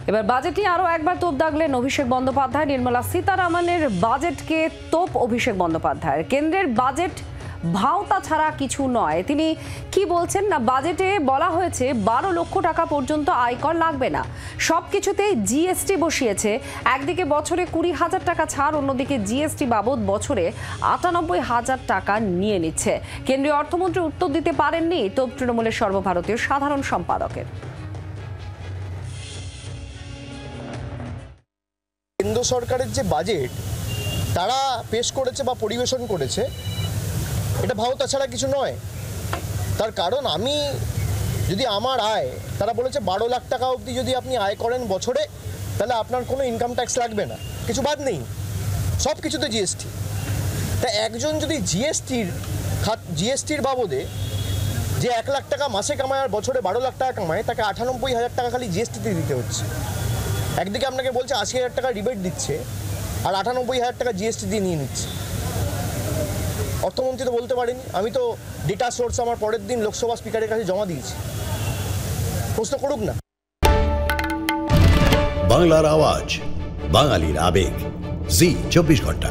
এবার বাজেটে আরও একবার তোপ দাগলেন অভিষেক বন্দ্যোপাধ্যায়। নির্মলা সীতারামনের বাজেটকে তোপ অভিষেক বন্দ্যোপাধ্যায়ের। কেন্দ্রের বাজেট ভাওতা ছাড়া কিছু নয়। তিনি কি বলছেন না, বাজেটে বলা হয়েছে 12 লক্ষ টাকা পর্যন্ত আয়কর লাগবে না, সব কিছুতেই জিএসটি বসিয়েছে। একদিকে বছরে 20,000 টাকা ছাড়, অন্যদিকে জিএসটি বাবদ বছরে 98,000 টাকা নিয়ে নিচ্ছে। কেন্দ্রীয় অর্থমন্ত্রী উত্তর দিতে পারেননি তোপ তৃণমূলের সর্বভারতীয় সাধারণ সম্পাদকের। কেন্দ্র সরকারের যে বাজেট তারা পেশ করেছে বা পরিবেশন করেছে, এটা ভাওতা ছাড়া কিছু নয়। তার কারণ আমি যদি আমার আয়, তারা বলেছে 12 লাখ টাকা অবধি যদি আপনি আয় করেন বছরে, তাহলে আপনার কোনো ইনকাম ট্যাক্স লাগবে না, কিছু বাদ নেই, সব কিছুতে জিএসটি। তা একজন যদি জিএসটির বাবদে যে 1 লাখ টাকা মাসে কামায় আর বছরে 12 লাখ টাকা কামায়, তাকে 98,000 টাকা খালি জিএসটিতে দিতে হচ্ছে। একদিকে আপনাকে বলছে 80,000 টাকা রিবেট দিচ্ছে, আর 98,000 টাকা জিএসটি দিয়ে নিয়ে নিচ্ছে। অর্থমন্ত্রী তো বলতে পারেনি। আমি তো ডেটা সোর্স আমার পরের দিন লোকসভা স্পিকারের কাছে জমা দিয়েছি, প্রশ্ন করুক না। বাংলার আওয়াজ, বাঙালির আবেগ, জি 24 ঘন্টা।